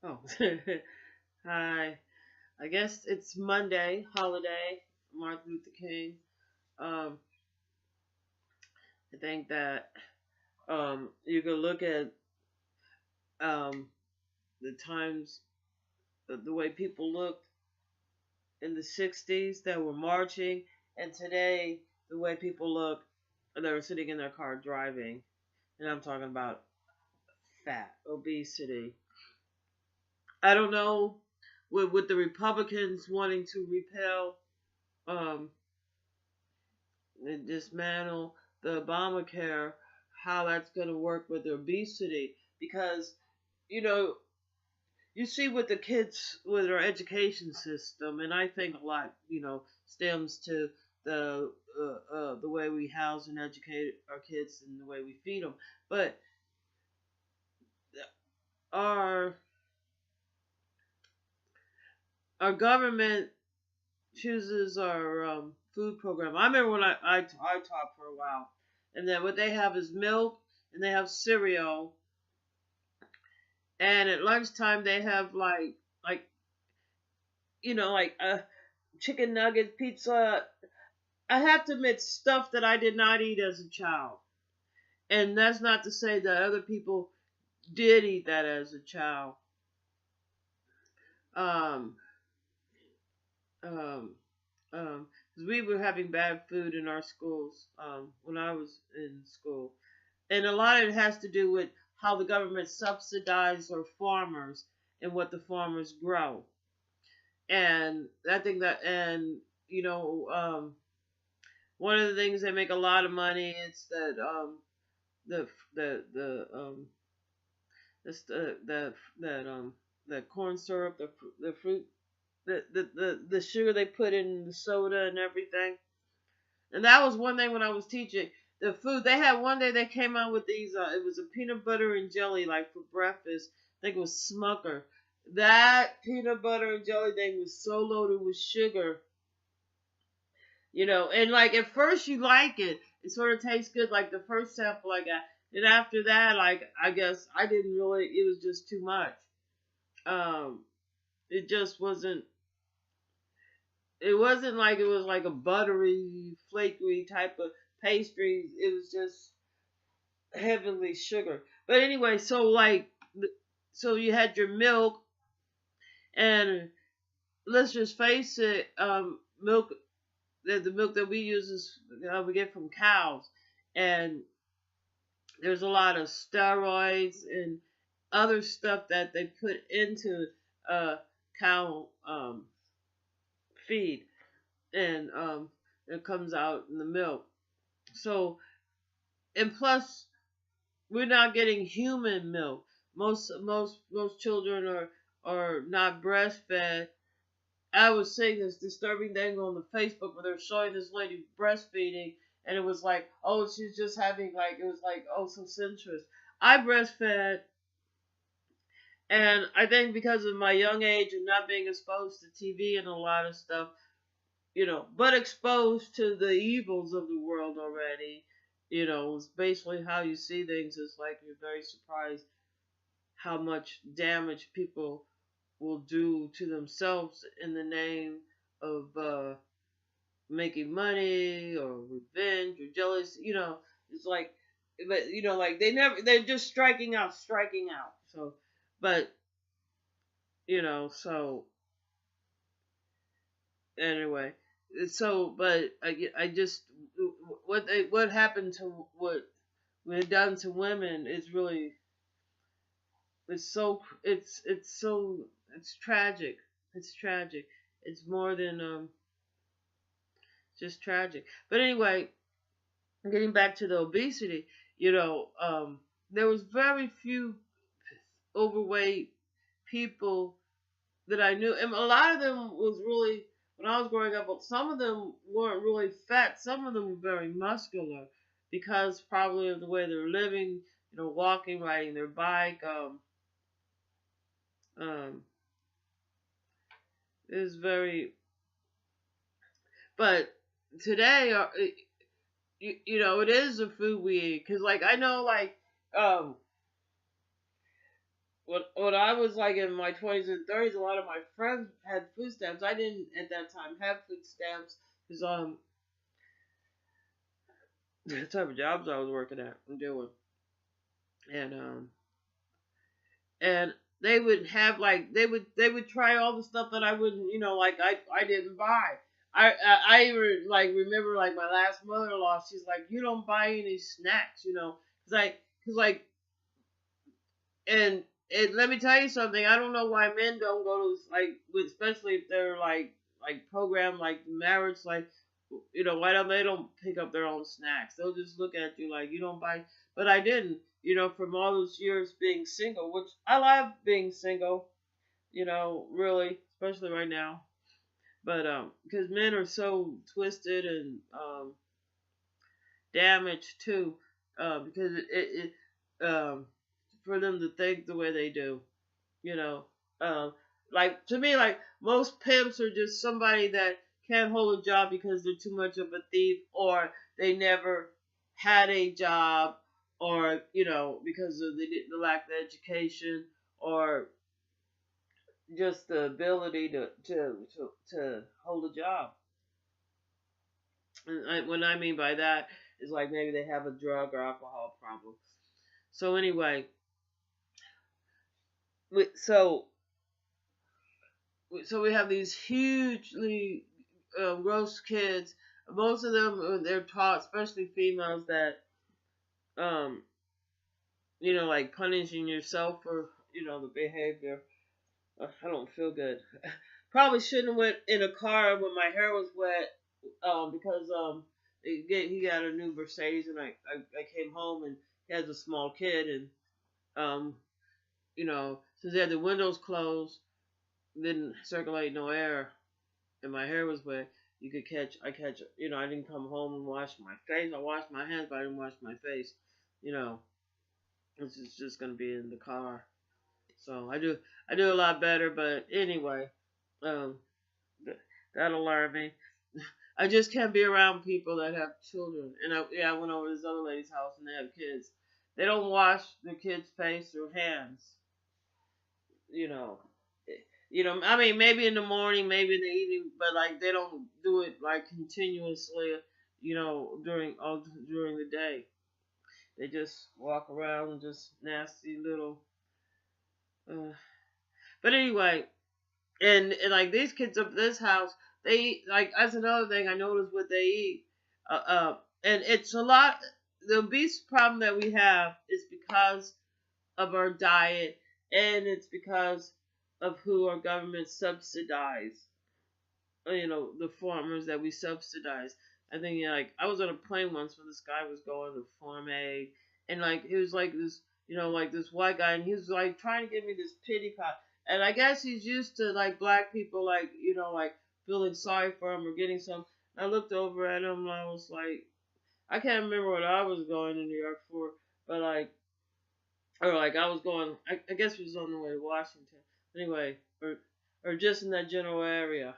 Oh, hi. I guess it's Monday, holiday, Martin Luther King. Um, I think that you could look at um, the times, the way people looked in the 60s that were marching, and today, the way people look that are sitting in their car driving. And I'm talking about fat, obesity. I don't know with the Republicans wanting to repel um, and dismantle the Obamacare, how that's going to work with obesity. Because, you know, you see with the kids, with our education system, and I think a lot, stems to the way we house and educate our kids and the way we feed them. But our our government chooses our food program. I remember when I taught for a while, and then what they have is milk and they have cereal, and at lunchtime they have like like chicken nuggets, pizza. I have to admit stuff that I did not eat as a child, and that's not to say that other people did eat that as a child. Um, um, 'Cause we were having bad food in our schools when I was in school, and a lot of it has to do with how the government subsidizes our farmers and what the farmers grow. And I think that, and you know, one of the things they make a lot of money is that the the the that the corn syrup, the fruit, the sugar they put in the soda and everything. And that was one thing when I was teaching the food. They had one day they came out with these. It was a peanut butter and jelly like for breakfast. I think it was Smucker. That peanut butter and jelly thing was so loaded with sugar, and like at first you like it. It sort of tastes good, like the first sample I got. And after that, like I guess I didn't really. It was just too much. Um, it just wasn't. It wasn't like it was like a buttery, flaky type of pastry. It was just heavily sugar. But anyway, so you had your milk, and let's just face it, milk. The milk that we use is we get from cows, and there's a lot of steroids and other stuff that they put into cow feed, and it comes out in the milk. So, and plus we're not getting human milk. Most children are not breastfed. I was seeing this disturbing thing on the Facebook where they're showing this lady breastfeeding, and it was like, oh, she's just having like it was like, oh, so sensuous. I breastfed, and I think because of my young age and not being exposed to TV and a lot of stuff, but exposed to the evils of the world already, it's basically how you see things. It's like you're very surprised how much damage people will do to themselves in the name of making money or revenge or jealousy. It's like, but like they're just striking out. So, but so anyway, but I just what happened to what we done to women is really it's tragic. It's tragic. It's more than just tragic. But anyway, getting back to the obesity, there was very few overweight people that I knew, and a lot of them was really when I was growing up. Some of them weren't really fat. Some of them were very muscular because probably of the way they were living, walking, riding their bike. Um, is very, but today, it is the food we eat. Cause like I know, like um, when I was like in my 20s and 30s, a lot of my friends had food stamps. I didn't at that time have food stamps because the type of jobs I was working at and doing, and and they would have like they would try all the stuff that I wouldn't, like I didn't buy. Like remember like my last mother-in-law, she's like, you don't buy any snacks, cause like and let me tell you something. I don't know why men don't go to like, especially if they're like programmed like marriage, like why don't they don't pick up their own snacks? They'll just look at you like you don't buy. But I didn't, from all those years being single, which I love being single, really, especially right now. But because men are so twisted and damaged too, because it for them to think the way they do. You know, um, like to me, like most pimps are just somebody that can't hold a job because they're too much of a thief, or they never had a job, or because of the lack of education, or just the ability to hold a job. And what I mean by that is like maybe they have a drug or alcohol problem. So anyway, so we have these hugely gross kids. Most of them they're taught, especially females, that um like punishing yourself for the behavior. I don't feel good. Probably shouldn't have went in a car when my hair was wet because he got a new Mercedes, and I came home and he has a small kid, and um since they had the windows closed, didn't circulate no air, and my hair was wet, I didn't come home and wash my face. I washed my hands, but I didn't wash my face. You know, this is just gonna be in the car. So I do a lot better, but anyway, um, that'll learn me. I just can't be around people that have children. And I went over to this other lady's house and they have kids. They don't wash their kids' face or hands. You know, I mean, maybe in the morning, maybe in the evening, but like they don't do it like continuously. During the day, they just walk around just nasty little. Uh, but anyway, and like these kids up this house, they eat like that's another thing I noticed what they eat. And it's a lot. The obese problem that we have is because of our diet, and it's because of who our government subsidize. The farmers that we subsidize. I think like I was on a plane once when this guy was going to Farm Aid, and like he was like this, like this white guy, and he was like trying to give me this pity pot, and I guess he's used to like black people, like like feeling sorry for him or getting some. I looked over at him and I was like, I can't remember what I was going to New York for, but like, or like I was going, I guess it was on the way to Washington. Anyway, or just in that general area.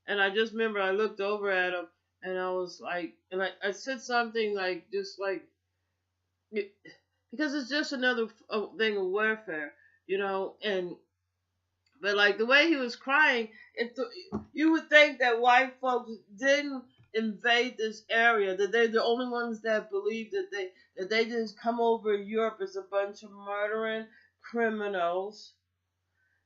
And I just remember I looked over at him and I was like, and I said something like, just like, because it's just another thing of warfare, and, but like the way he was crying, you would think that white folks didn't invade this area, that they're the only ones that believe that they just come over Europe as a bunch of murdering criminals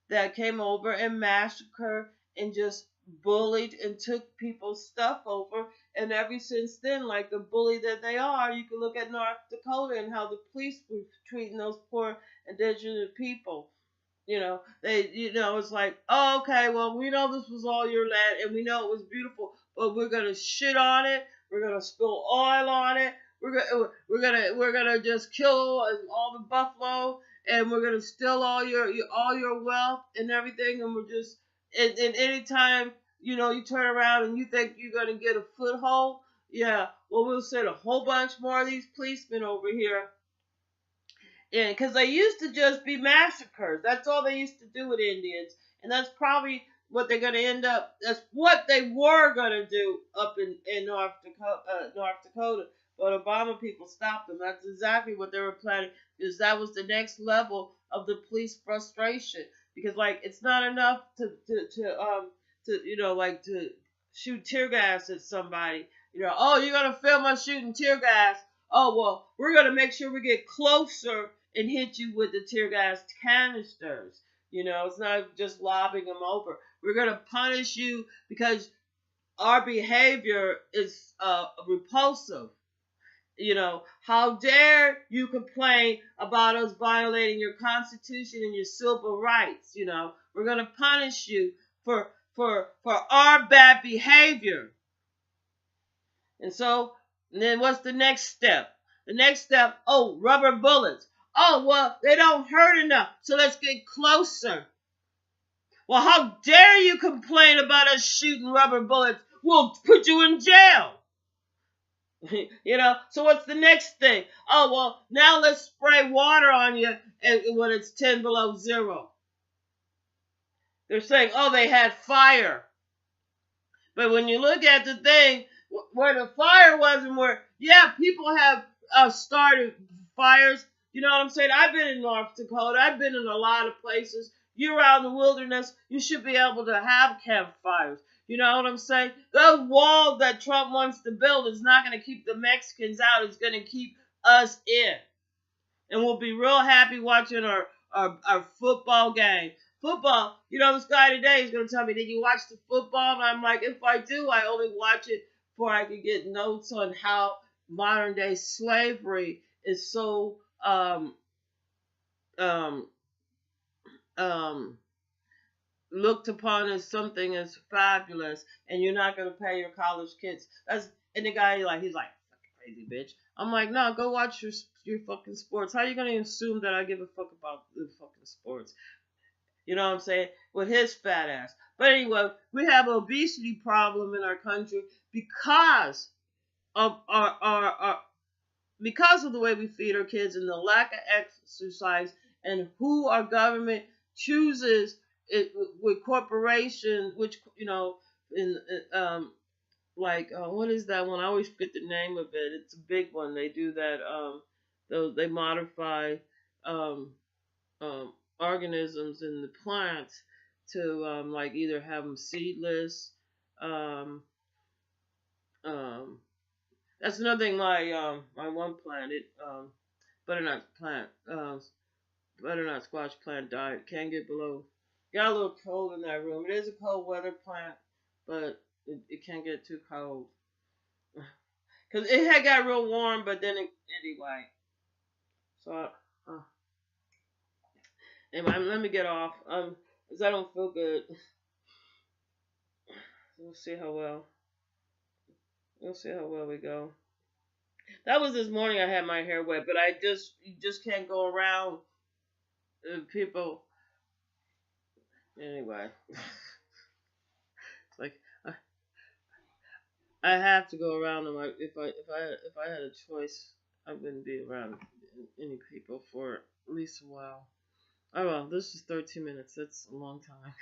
that came over and massacred and just bullied and took people's stuff over. And ever since then, like the bully that they are, you can look at North Dakota and how the police were treating those poor indigenous people. It's like, oh, okay, well, we know this was all your land and we know it was beautiful, but we're gonna shit on it. We're gonna spill oil on it. We're gonna just kill all the buffalo, and we're gonna steal all your wealth and everything, and we're just and anytime you turn around and you think you're gonna get a foothold, yeah, well, we'll send a whole bunch more of these policemen over here. Yeah, because they used to just be massacres. That's all they used to do with Indians, and that's probably what they're going to end up. That's what they were going to do up in North Dakota. But Obama people stopped them. That's exactly what they were planning, because that was the next level of the police frustration. Because like it's not enough to like to shoot tear gas at somebody. Oh, you're gonna film us shooting tear gas. Oh well, we're gonna make sure we get closer and hit you with the tear gas canisters. It's not just lobbing them over. We're gonna punish you because our behavior is repulsive. How dare you complain about us violating your constitution and your civil rights? We're gonna punish you for our bad behavior. And then what's the next step? The next step, oh, rubber bullets. Oh, well, they don't hurt enough, so let's get closer. Well, how dare you complain about us shooting rubber bullets? We'll put you in jail. So what's the next thing? Oh, well, now let's spray water on you when it's 10 below zero. They're saying, oh, they had fire. But when you look at the thing, where the fire was and people have started fires. You know what I'm saying? I've been in North Dakota. I've been in a lot of places. You're out in the wilderness. You should be able to have campfires. You know what I'm saying? The wall that Trump wants to build is not going to keep the Mexicans out. It's going to keep us in. And we'll be real happy watching our football game. Football, this guy today is going to tell me, did you watch the football? And I'm like, if I do, I only watch it before I can get notes on how modern day slavery is so looked upon as something as fabulous, and you're not going to pay your college kids. And the guy he's like, crazy bitch. I'm like, no, go watch your fucking sports. How are you going to assume that I give a fuck about the fucking sports? You know what I'm saying? With his fat ass. But anyway, we have an obesity problem in our country because of because of the way we feed our kids and the lack of exercise, and who our government chooses with corporations, which in what is that one? I always forget the name of it. It's a big one. They do that. They modify organisms in the plants to either have them seedless. Um, um, that's another thing. My one plant, butternut plant, butternut squash plant died. Can't get below. Got a little cold in that room. It is a cold weather plant, but it can't get too cold. Cause it had got real warm, but then anyway. So anyway, let me get off. Cause I don't feel good. We'll see how well. We'll see how well we go. That was this morning. I had my hair wet, but you just can't go around people. Anyway, it's like I have to go around them. If I had a choice, I wouldn't be around any people for at least a while. Oh well, this is 13 minutes. That's a long time.